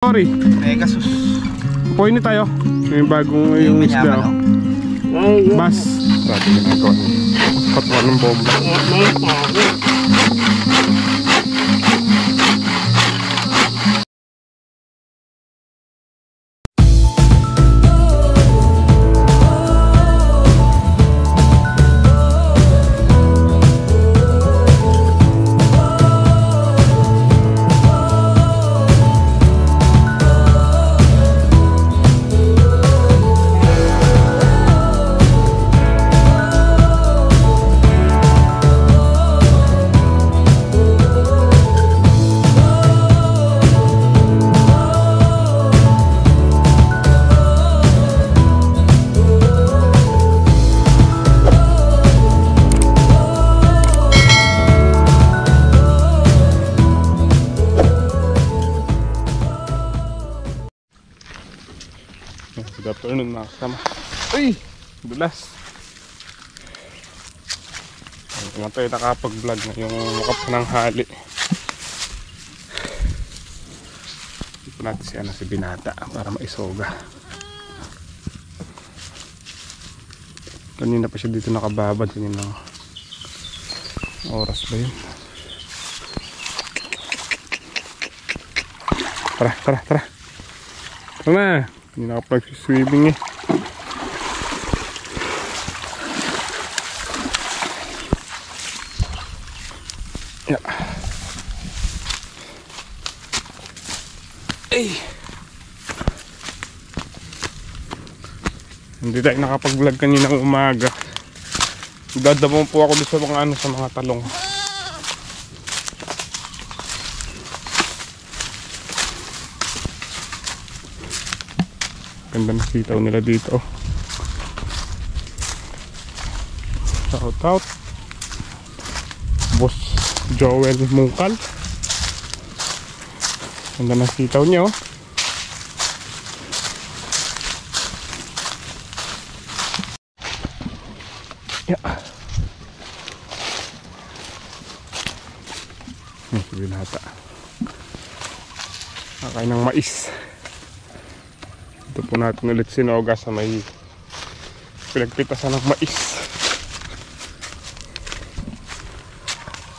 Sorry. Pegasus. Puwi na tayo. Yung bagong yung isda. Bas. Sabi na ito. Katwa ng bomba. Good afternoon mga kasama. Uy! Dulas! Ngayon tayo nakapag-vlog na yung makapananghali. Dito natin si Binata para maisoga. Kanina pa siya dito nakababad. Kanina oras ba yun? Tara! Tara na! Hindi nakapag-swimming eh. Yeah. Ay. Hindi tayo nakapag-vlog kaninang umaga. Dadamon po ako dito sa mga talong. Ganda na sitaw nila dito. Shout out Boss Joel Mungkal. Ganda na sitaw niya oh. Yeah. Si Binata kakain ng mais. Ito po natin ulit sinoga sa may pinagpitasan ng mais.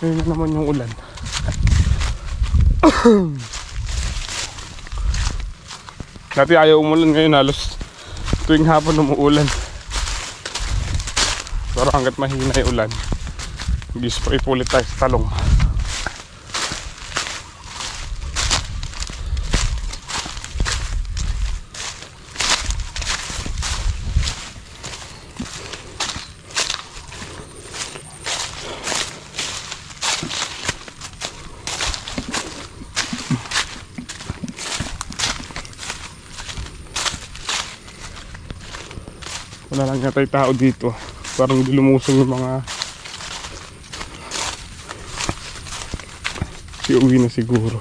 Ayun na naman yung ulan. Dati ayaw umulan, ngayon halos tuwing hapon umuulan. Pero hanggat mahina yung ulan, mag-spray po ulit tayo sa talong. Wala lang yata yung tao dito. Parang hindi lumusong yung mga uwi na siguro.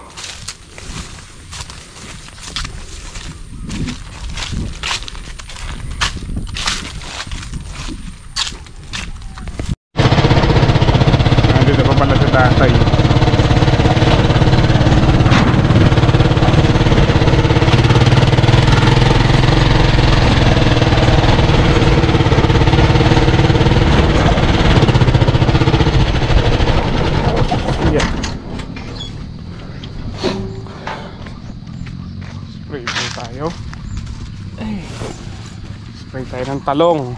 Nandito pa pala sa tatay. Spray tayo ng talong.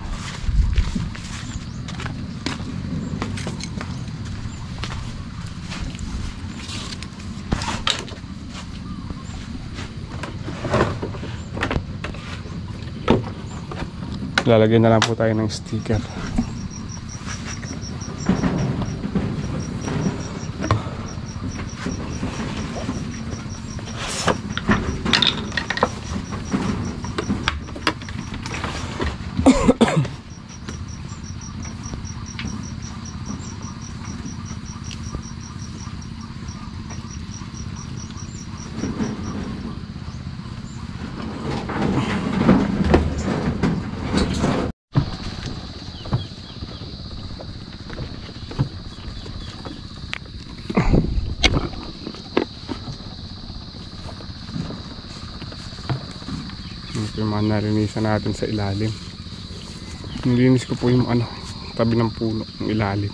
Lalagyan na lang po tayo ng sticker. Ito yung mga narinisan natin sa ilalim. Nilinis ko po yung tabi ng puno ng ilalim.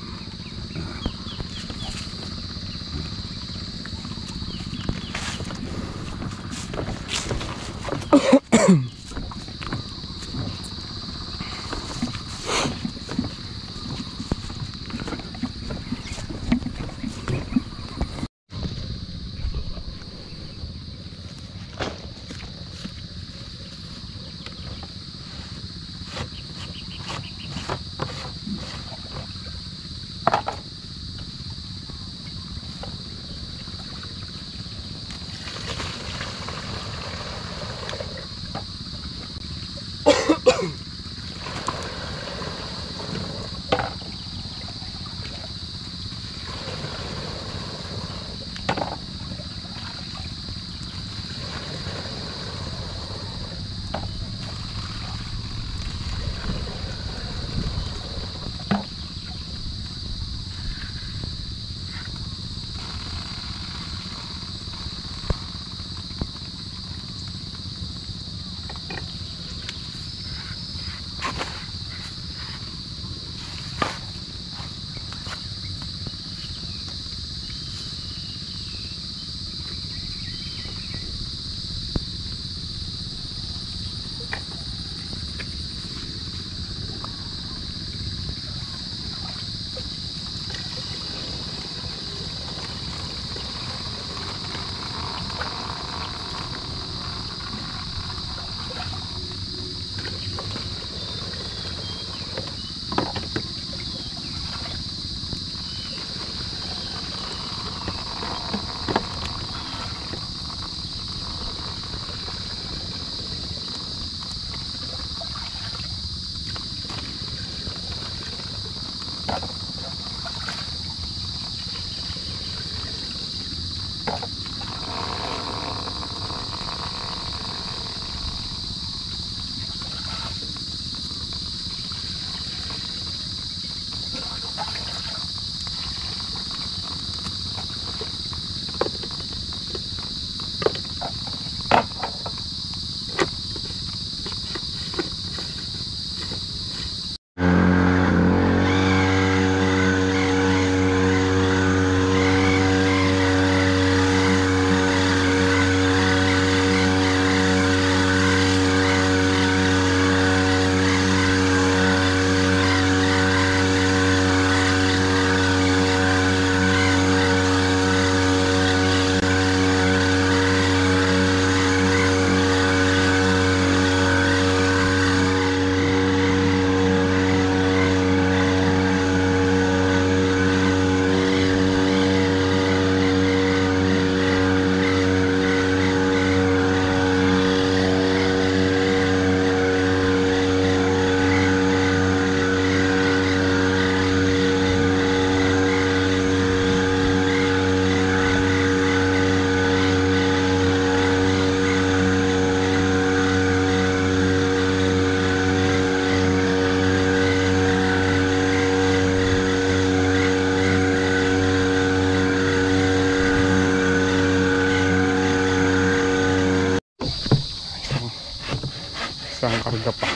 Isang karga pa.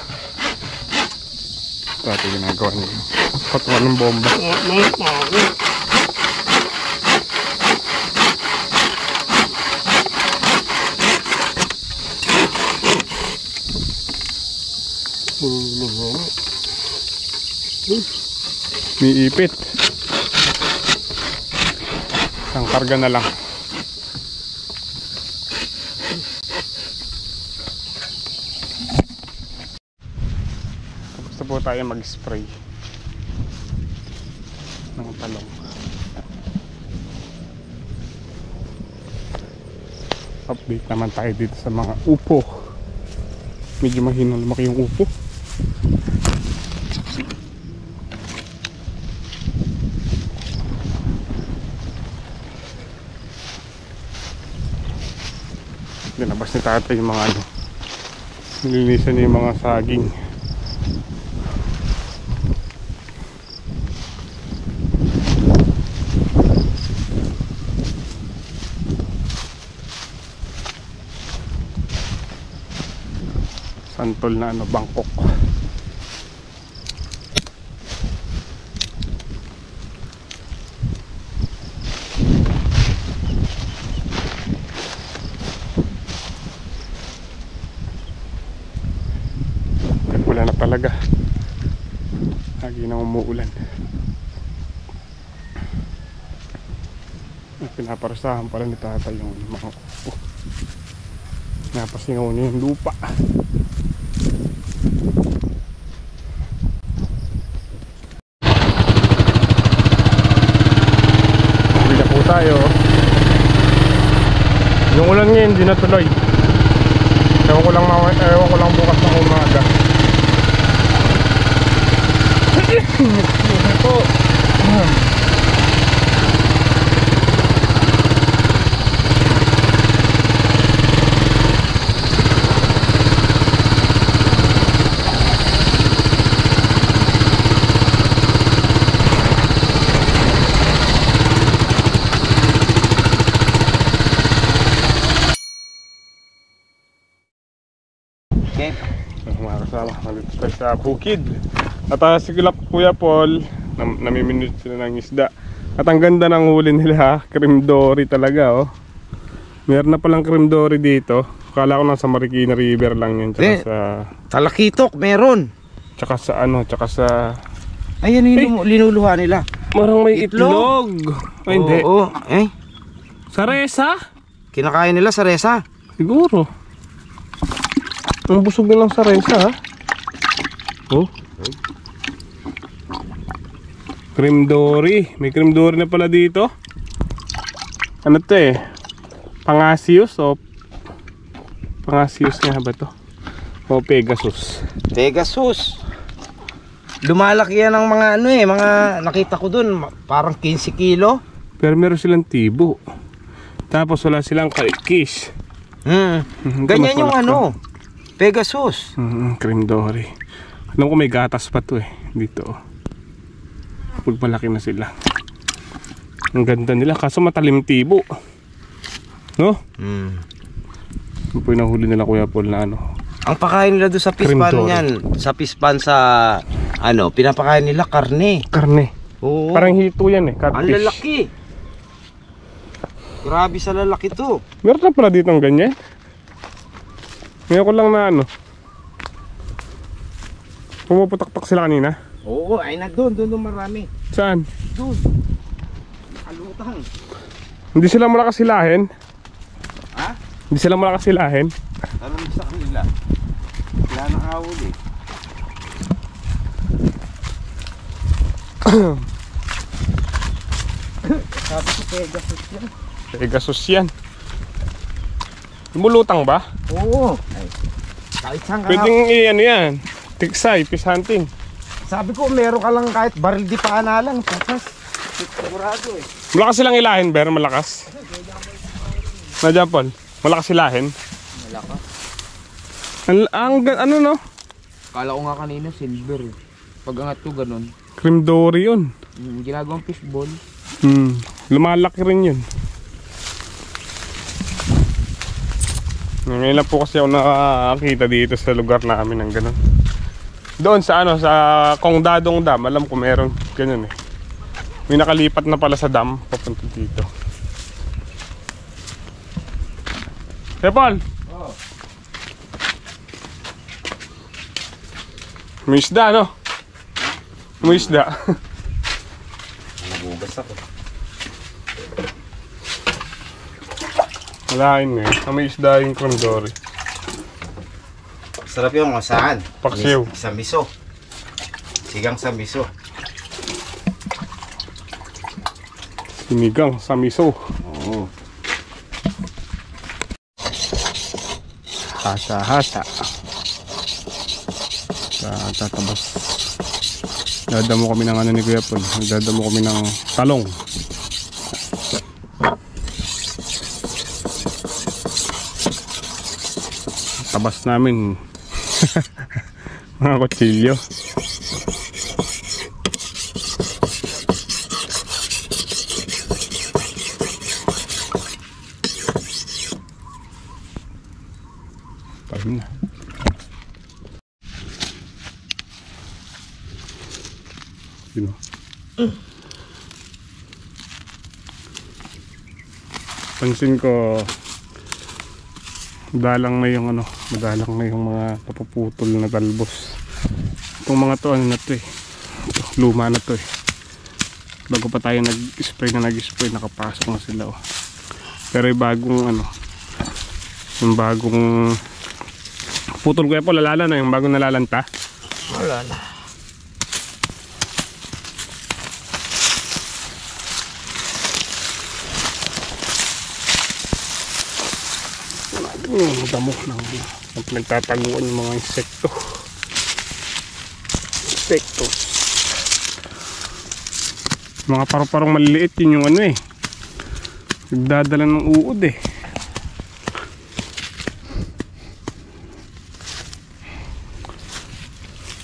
Dati ginagawa niya. Patuwa ng bomba. Niipit. Isang karga na lang. Gusto po tayo mag-spray ng talong. Update naman tayo dito sa mga upo. Medyo mahina lumaki yung upo. Dinabas ni tatay yung mga nilinisan niya yung mga saging. Santol na ano, Bangkok. Wala na talaga. Lagi nang umuulan. Pinaparusahan pala ni tatay yung mga upo. Napasingaw niya yung lupa. Uwi na po tayo. Yung ulan ngayon hindi natuloy. Ewan ko lang bukas ng umaga. Ito. Mga kasama, nandito tayo sa bukid. At si Kuya Paul, namiminute sila ng isda. At ang ganda ng huli nila, cream dory talaga oh. Meron na palang cream dory dito. Kala ko nasa Marikina River lang yan. Tsaka sa Talakitok, meron. Tsaka sa ano, tsaka sa... Ayan yung linuluha nila. Marang may itlog. Ay hindi. Oo. Sa resa? Kinakain nila sa resa. Siguro. Ang busog nilang sa resa ha. Oh. Cream dory. May cream dory na pala dito. Ano to eh? Pangasius o Pangasius nga ba to? O Pegasus? Pegasus. Lumalaki yan ng mga ano eh, mga nakita ko dun, parang 15 kilo. Pero meron silang tibo. Tapos wala silang kish. Ganyan yung ano, Pegasus. Cream dory. Alam ko may gatas pa to eh. Dito oh. Pagpalaki na sila. Ang ganda nila kaso matalim tibo. No? Yung po yung nahuli nila Kuya Paul na ano. Ang pakain nila doon sa pispan niyan, sa pispan sa ano, pinapakain nila karne. Karne. Oo. Parang hito yan eh, catfish. Ang lalaki. Grabe sa lalaki to. Meron na pala dito ng ganyan. Ngayon ko lang na ano. Pumuputak-tak sila kanina. Oo, ay na doon marami. Saan? Doon. Alutang. Hindi sila malakas silahin. Ha? Hindi sila malakas silahin. Tanong sa kanila. Sila nakahuli. Sabi ko Pegasus yan. Pegasus yan. Lumulutang ba? Oo. Ay, kahit saan ka. Pwedeng ano yan. Tiksay, fish hunting. Sabi ko meron ka lang kahit baril di paana lang. Tapos sigurado eh. Malakas silang ilahin, pero malakas. Nadya Paul, malakas silahin. Malakas. Ano no? Kala ko nga kanina silver eh. Pag angat ko ganun. Cream dory yun. Ginagawang fishball. Lumalaki rin yun. Ngayon lang po kasi ako nakakita dito sa lugar namin ng ganun. Doon sa ano, sa Kongdadong Dam, alam ko meron ganyan eh. May nakalipat na pala sa dam papunta dito. Hey Paul! Oh. May isda no? May isda. Nagugas ako. Walain eh. May isda yung cream dory. Sarap yung mga saan? Paksiw. Sa miso. Sigang sa miso. Sinigang sa miso. Oo. Hasa-hasa. Tatabas. Dadamo kami ng ano ni Kuya Paul. Dadamo kami ng talong. Tabas namin. Mga kutsilyo. Parang na. Yun o. Pansin ko, madalang na yung ano, madalang na yung mga napuputol na talbos. Itong mga to, ano na to eh. Ito, luma na to eh. Bago pa tayo nag-spray, nakapasok na sila oh. Pero yung bagong ano, yung bagong putol ko po, lalala na yung bagong nalalanta. Wala na. Damo ng nagtataguan yung mga insekto. Mga paru-parong maliliit, yun yung ano eh, nagdadala ng uod eh.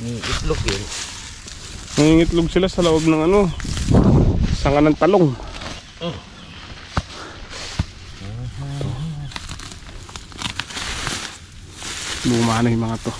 May itlog yun. Nangingitlog sila sa loob ng ano, sanga ng talong. Luma na yung mga to.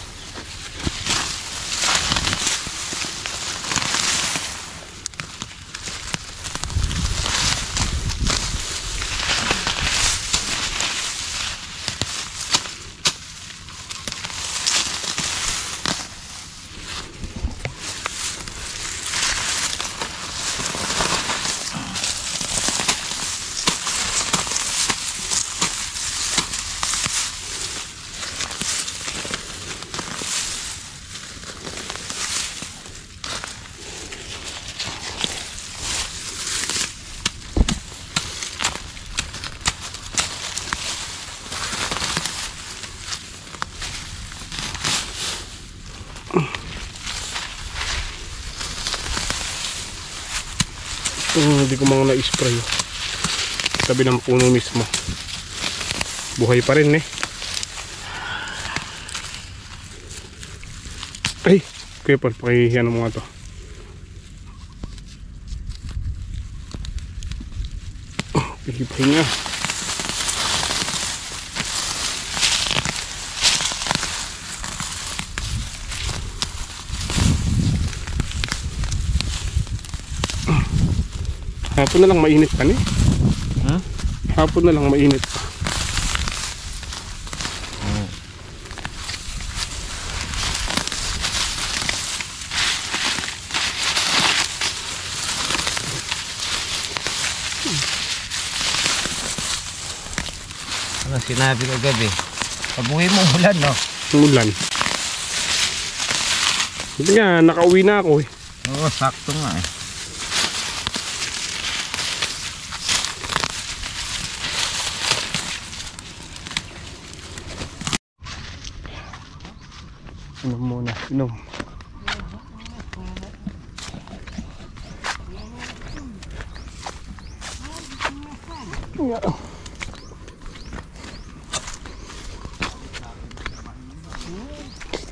Hindi ko mga na-spray tabi ng puno mismo, buhay pa rin eh. Ay, kaya pa pakihiyan ng mga to. Pihipay nga. Hapon na lang mainit pa ni. Hapon na lang mainit pa. Ano sinabi ko gabi? Pag-uwi mo ulan, no? Umulan. Hindi nga, nakauwi na ako eh. Oo, sakto nga eh. Inom muna, inom.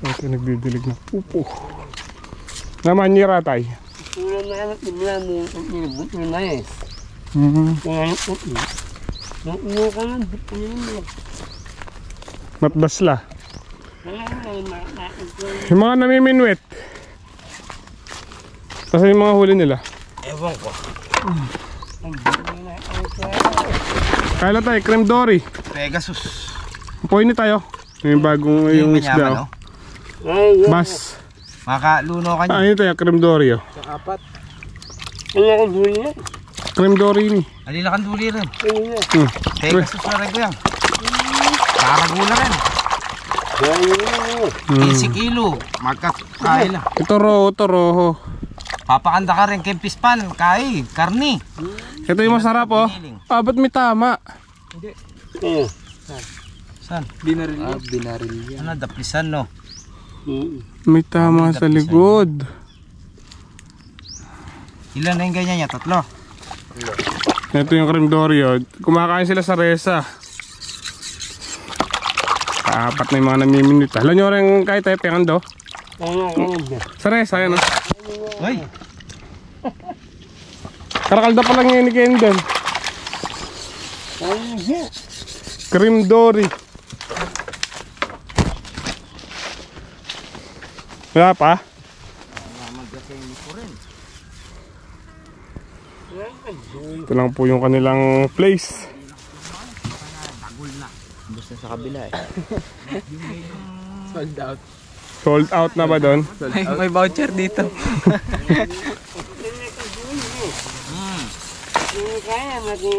Ito nagdidilig na pupo. Naman ni Ratay. Matbasla. Yung mga namiminwet. Kasi yung mga huli nila. Ewan ko. Kaya tayo, creme dory. Pegasus. Pupoy ni tayo. Yung bagong yung isda. Bas. Makaluno ka niya. Ayun tayo, creme dory. Sa apat. Creme dory ni. Alila kang duli rin. Pegasus na rin ko yan. Paragula rin. 15 kilo. Magkakain na. Ito roho. Papakanda ka rin kay Pispan. Kai, karni. Ito yung masarap oh. Ba't may tama? Hindi. Saan? Binarilya. Binarilya. Ano, daplisan no? May tama sa likod. Ilan na yung ganyan niya? 3? Ito yung creme dory oh. Kumakain sila sa resa. Apat na yung mga namiminit. Alam nyo rin kahit tayo pekando. Sa resa yan oh. Ay! Karakalda pa lang yun ni Kendall. Creme dory. Wala pa? Ito lang po yung kanilang place. Basta sa kabila eh. Sold out. Sold out na ba doon? May voucher dito. Kaya natin